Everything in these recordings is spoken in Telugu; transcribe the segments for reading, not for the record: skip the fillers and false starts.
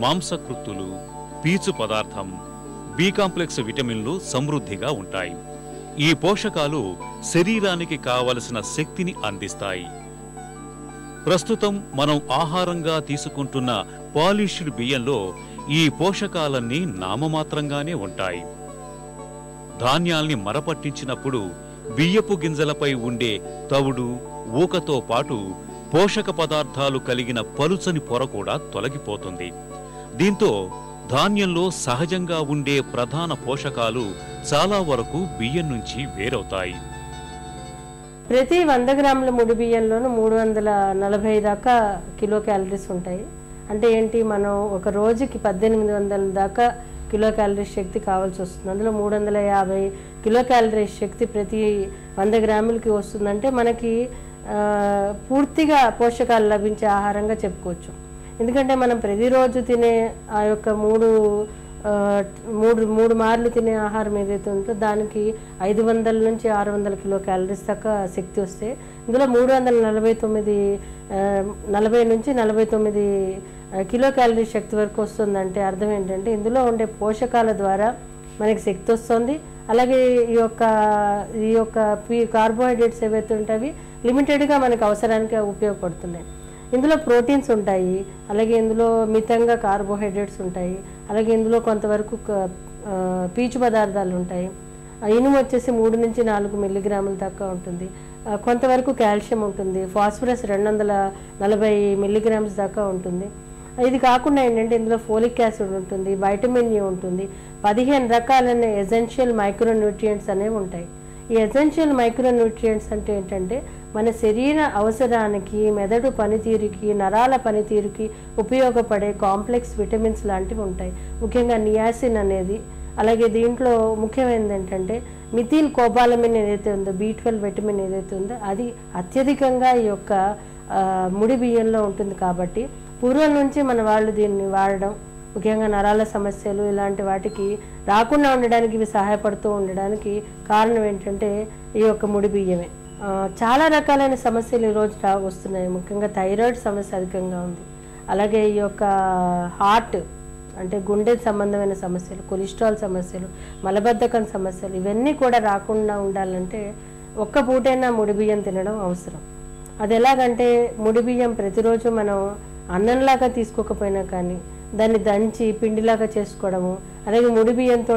మాంసకృత్తులు, పీచు పదార్థం, బి కాంప్లెక్స్ విటమిన్లు సమృద్ధిగా ఉంటాయి. ఈ పోషకాలు శరీరానికి కావలసిన శక్తిని అందిస్తాయి. ప్రస్తుతం మనం ఆహారంగా తీసుకుంటున్న పాలిష్డ్ బియ్యంలో ఈ పోషకాలన్నీ నామమాత్రంగానే ఉంటాయి. ధాన్యాల్ని మరపట్టించినప్పుడు బియ్యపు గింజలపై ఉండే తవుడు, ఊకతో పాటు పోషక పదార్థాలు కలిగిన పలుచని పొర కూడా తొలగిపోతుంది. దీంతో ధాన్యంలో సహజంగా ఉండే ప్రధాన పోషకాలు చాలా వరకు బియ్యం నుంచి వేరవుతాయి. ప్రతి 100 గ్రాముల ముడి బియ్యంలోనూ 340 దాకా కిలో క్యాలరీస్ ఉంటాయి. అంటే ఏంటి, మనం ఒక రోజుకి 1800 దాకా కిలో క్యాలరీస్ శక్తి కావాల్సి వస్తుంది. అందులో 350 కిలో క్యాలరీస్ శక్తి ప్రతి 100 గ్రాములకి వస్తుందంటే మనకి పూర్తిగా పోషకాలు లభించే ఆహారంగా చెప్పుకోవచ్చు. ఎందుకంటే మనం ప్రతిరోజు తినే ఆ యొక్క మూడు మార్లు తినే ఆహారం ఏదైతే ఉంటుందో దానికి 500 నుంచి 600 కిలో క్యాలరీస్ దాకా శక్తి వస్తే ఇందులో 40 నుంచి 49 కిలో క్యాలరీ శక్తి వరకు వస్తుందంటే అర్థం ఏంటంటే ఇందులో ఉండే పోషకాల ద్వారా మనకి శక్తి వస్తుంది. అలాగే ఈ యొక్క కార్బోహైడ్రేట్స్ ఏవైతే ఉంటాయి లిమిటెడ్గా మనకు అవసరానికి ఉపయోగపడుతున్నాయి. ఇందులో ప్రోటీన్స్ ఉంటాయి, అలాగే ఇందులో మితంగా కార్బోహైడ్రేట్స్ ఉంటాయి, అలాగే ఇందులో కొంతవరకు పీచు పదార్థాలు ఉంటాయి. ఇనుము వచ్చేసి 3 నుంచి 4 మిల్లీగ్రాముల దాకా ఉంటుంది. కొంతవరకు కాల్షియం ఉంటుంది. ఫాస్ఫరస్ 240 మిల్లీగ్రామ్స్ దాకా ఉంటుంది. ఇది కాకుండా ఏంటంటే ఇందులో ఫోలిక్ యాసిడ్ ఉంటుంది, వైటమిన్ E ఉంటుంది, 15 రకాలైన ఎసెన్షియల్ మైక్రోన్యూట్రియంట్స్ అనేవి ఉంటాయి. ఈ ఎసెన్షియల్ మైక్రోన్యూట్రియంట్స్ అంటే ఏంటంటే మన శరీర అవసరానికి, మెదడు పనితీరుకి, నరాల పనితీరుకి ఉపయోగపడే కాంప్లెక్స్ విటమిన్స్ లాంటివి ఉంటాయి. ముఖ్యంగా నియాసిన్ అనేది, అలాగే దీంట్లో ముఖ్యమైనది ఏంటంటే మిథిల్ కోబాలమిన్ ఏదైతే ఉందో, B12 విటమిన్ ఏదైతే ఉందో అది అత్యధికంగా ఈ యొక్క ముడి బియ్యంలో ఉంటుంది. కాబట్టి పూర్వం నుంచి మన వాళ్ళు దీన్ని వాడడం, ముఖ్యంగా నరాల సమస్యలు ఇలాంటి వాటికి రాకుండా ఉండడానికి, ఇవి సహాయపడుతూ ఉండడానికి కారణం ఏంటంటే ఈ యొక్క ముడి బియ్యమే. చాలా రకాలైన సమస్యలు ఈరోజు వస్తున్నాయి. ముఖ్యంగా థైరాయిడ్ సమస్య అధికంగా ఉంది. అలాగే ఈ యొక్క హార్ట్ అంటే గుండె సంబంధమైన సమస్యలు, కొలెస్ట్రాల్ సమస్యలు, మలబద్ధకం సమస్యలు ఇవన్నీ కూడా రాకుండా ఉండాలంటే ఒక్క పూటైనా ముడి బియ్యం తినడం అవసరం. అది ఎలాగంటే ముడి బియ్యం ప్రతిరోజు మనం అన్నంలాగా తీసుకోకపోయినా కానీ దాన్ని దంచి పిండిలాగా చేసుకోవడము, అలాగే ముడి బియ్యంతో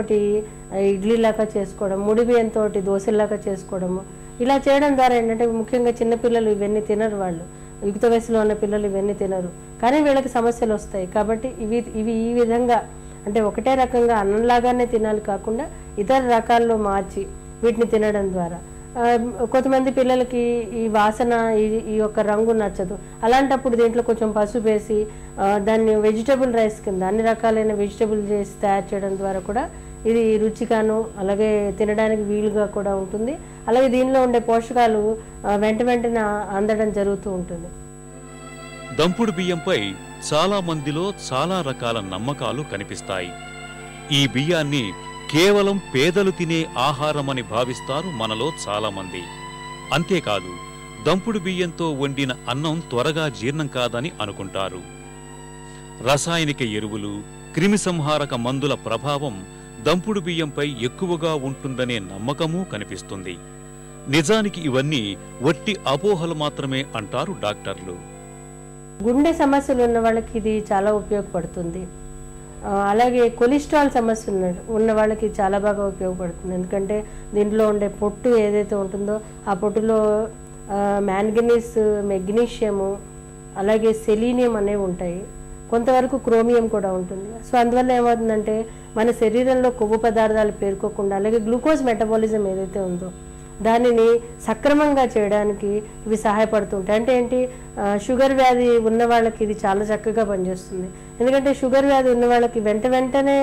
ఇడ్లీలాగా చేసుకోవడం, ముడి బియ్యంతో దోశలాగా చేసుకోవడము, ఇలా చేయడం ద్వారా ఏంటంటే ముఖ్యంగా చిన్నపిల్లలు ఇవన్నీ తినరు. వాళ్ళు యుక్త వయసులో ఉన్న పిల్లలు ఇవన్నీ తినరు, కానీ వీళ్ళకి సమస్యలు వస్తాయి. కాబట్టి ఇవి ఈ విధంగా అంటే ఒకటే రకంగా అన్నంలాగానే తినాలి కాకుండా ఇతర రకాల్లో మార్చి వీటిని తినడం ద్వారా కొంతమంది పిల్లలకి ఈ వాసన, ఈ యొక్క రంగు నచ్చదు. అలాంటప్పుడు దీంట్లో కొంచెం పసుపు వేసి దాన్ని వెజిటబుల్ రైస్ కింద అన్ని రకాలైన వెజిటబుల్ చేసి తయారు చేయడం ద్వారా కూడా ఇది రుచిగాను అలాగే తినడానికి వీలుగా కూడా ఉంటుంది. అలాగే దీనిలో ఉండే పోషకాలు వెంటనే అందడం జరుగుతూ ఉంటుంది. దంపుడు బియ్యంపై చాలా మందిలో చాలా రకాల నమ్మకాలు కనిపిస్తాయి. ఈ బియ్యాన్ని కేవలం పేదలు తినే ఆహారమని భావిస్తారు మనలో చాలా మంది. అంతేకాదు, దంపుడు బియ్యంతో వండిన అన్నం త్వరగా జీర్ణం కాదని అనుకుంటారు. రసాయనిక ఎరువులు, క్రిమిసంహారక మందుల ప్రభావం దంపుడు బియ్యంపై ఎక్కువగా ఉంటుందనే నమ్మకమూ కనిపిస్తుంది. నిజానికి ఇవన్నీ వట్టి అపోహలు మాత్రమే అంటారు డాక్టర్లు. గుండె సమస్యలు ఉన్న వాళ్ళకి ఇది చాలా ఉపయోగపడుతుంది. అలాగే కొలెస్ట్రాల్ సమస్య ఉన్న వాళ్ళకి చాలా బాగా ఉపయోగపడుతుంది. ఎందుకంటే దీంట్లో ఉండే పొట్టు ఏదైతే ఉంటుందో ఆ పొట్టులో మ్యాంగనీస్, మెగ్నీషియము, అలాగే సెలీనియం అనేవి ఉంటాయి. కొంతవరకు క్రోమియం కూడా ఉంటుంది. సో అందువల్ల ఏమవుతుందంటే మన శరీరంలో కొవ్వు పదార్థాలు పేరుకోకుండా, అలాగే గ్లూకోజ్ మెటబాలిజం ఏదైతే ఉందో దానిని సక్రమంగా చేయడానికి ఇవి సహాయపడుతుంటాయి. అంటే ఏంటి, షుగర్ వ్యాధి ఉన్న వాళ్ళకి ఇది చాలా చక్కగా పనిచేస్తుంది. ఎందుకంటే షుగర్ వ్యాధి ఉన్న వాళ్ళకి వెంటనే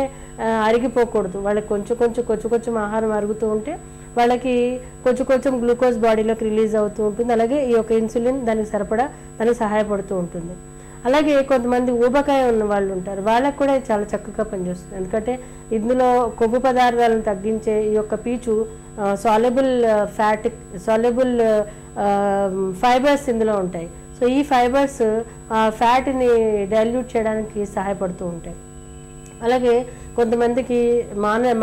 అరిగిపోకూడదు. వాళ్ళకి కొంచెం ఆహారం అరుగుతూ ఉంటే వాళ్ళకి కొంచెం గ్లూకోజ్ బాడీలోకి రిలీజ్ అవుతూ ఉంటుంది. అలాగే ఈ యొక్క ఇన్సులిన్ దానికి సరిపడా దానికి సహాయపడుతూ ఉంటుంది. అలాగే కొంతమంది ఊబకాయ ఉన్న వాళ్ళు ఉంటారు, వాళ్ళకు కూడా చాలా చక్కగా పనిచేస్తుంది. ఎందుకంటే ఇందులో కొవ్వు పదార్థాలను తగ్గించే ఈ యొక్క పీచు సాల్యుబుల్ ఫైబర్స్ ఇందులో ఉంటాయి. సో ఈ ఫైబర్స్ ఫ్యాట్ని డైల్యూట్ చేయడానికి సహాయపడుతూ ఉంటాయి. అలాగే కొంతమందికి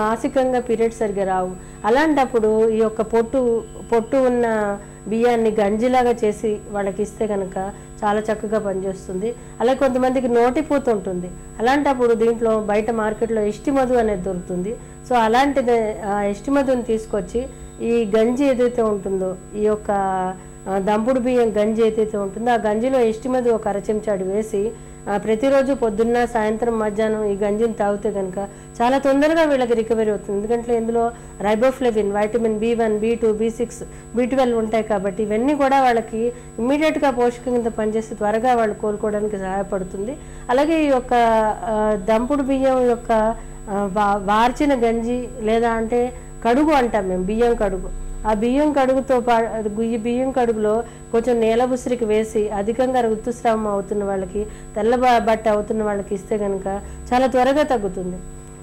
మాసికంగా పీరియడ్స్ సరిగ్గా రావు. అలాంటప్పుడు ఈ యొక్క పొట్టు ఉన్న బియ్యాన్ని గంజిలాగా చేసి వాళ్ళకి ఇస్తే కనుక చాలా చక్కగా పనిచేస్తుంది. అలాగే కొంతమందికి నోటిపూత ఉంటుంది. అలాంటప్పుడు దీంట్లో బయట మార్కెట్లో ఎస్టిమధు అనేది దొరుకుతుంది. సో అలాంటిది ఎస్టిమధుని తీసుకొచ్చి ఈ గంజి ఏదైతే ఉంటుందో, ఈ యొక్క దంపుడు బియ్యం గంజి ఏదైతే ఉంటుందో ఆ గంజిలో ఎస్టిమధు ఒక అర చెంచాడు వేసి ప్రతిరోజు పొద్దున్న, సాయంత్రం, మధ్యాహ్నం ఈ గంజిని తాగితే కనుక చాలా తొందరగా వీళ్ళకి రికవరీ అవుతుంది. ఎందుకంటే ఇందులో riboflavin, vitamin B1, B2, B6, B12 ఉంటాయి కాబట్టి ఇవన్నీ కూడా వాళ్ళకి ఇమ్మీడియట్గా పోషకం కింద పనిచేసి త్వరగా వాళ్ళు కోలుకోవడానికి సహాయపడుతుంది. అలాగే ఈ యొక్క దంపుడు బియ్యం యొక్క వార్చిన గంజి లేదా అంటే కడుగు అంటాం మేము, బియ్యం కడుగు. ఆ బియ్యం కడుగుతో ఈ బియ్యం కడుగులో కొంచెం నేల ఉసిరికి వేసి అధికంగా ఋతుస్రావం అవుతున్న వాళ్ళకి, తెల్ల బట్ట అవుతున్న వాళ్ళకి ఇస్తే కనుక చాలా త్వరగా తగ్గుతుంది.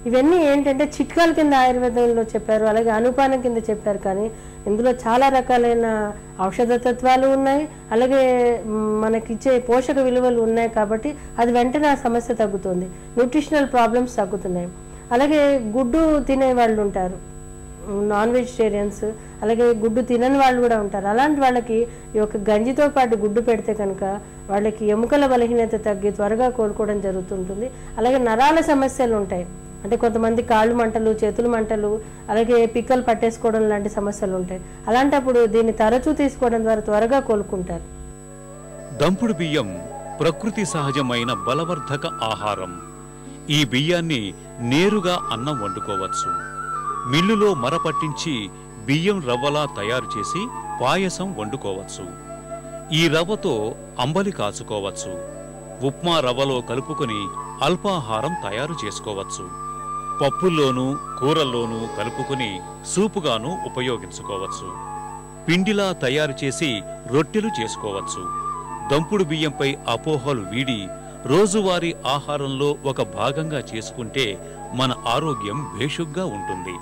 ఇవన్నీ ఏంటంటే చిట్కాల కింద ఆయుర్వేదంలో చెప్పారు, అలాగే అనుపానం కింద చెప్పారు. కానీ ఇందులో చాలా రకాలైన ఔషధ తత్వాలు ఉన్నాయి, అలాగే మనకిచ్చే పోషక విలువలు ఉన్నాయి. కాబట్టి అది వెంటనే ఆ సమస్య తగ్గుతుంది, న్యూట్రిషనల్ ప్రాబ్లమ్స్ తగ్గుతున్నాయి. అలాగే గుడ్డు తినే వాళ్ళు ఉంటారు, నాన్ వెజిటేరియన్స్, అలాగే గుడ్డు తినని వాళ్ళు కూడా ఉంటారు. అలాంటి వాళ్ళకి ఈ యొక్క గంజితో పాటు గుడ్డు పెడితే కనుక వాళ్ళకి ఎముకల బలహీనత తగ్గి త్వరగా కోలుకోవడం జరుగుతుంటుంది. అలాగే నరాల సమస్యలు ఉంటాయి, అంటే కొంతమంది కాళ్ళు మంటలు, చేతులు మంటలు, అలాగే పిక్కలు పట్టేసుకోవడం లాంటి సమస్యలు ఉంటాయి. అలాంటప్పుడు దీన్ని తరచూ తీసుకోవడం ద్వారా త్వరగా కోలుకుంటారు. దంపుడు బియ్యం ప్రకృతి సహజమైన బలవర్ధక ఆహారం. ఈ బియ్యాన్ని నేరుగా అన్నం వండుకోవచ్చు. మిల్లులో మరపట్టించి బియ్యం రవ్వలా తయారు చేసి పాయసం వండుకోవచ్చు. ఈ రవ్వతో అంబలి కాచుకోవచ్చు. ఉప్మా రవ్వలో కలుపుకొని అల్పాహారం తయారు చేసుకోవచ్చు. పప్పుల్లోనూ కూరల్లోనూ కలుపుకొని సూపుగాను ఉపయోగించుకోవచ్చు. పిండిలా తయారు చేసి రొట్టెలు చేసుకోవచ్చు. దంపుడు బియ్యంపై అపోహలు వీడి రోజువారీ ఆహారంలో ఒక భాగంగా చేసుకుంటే మన ఆరోగ్యం భేషుగ్గా ఉంటుంది.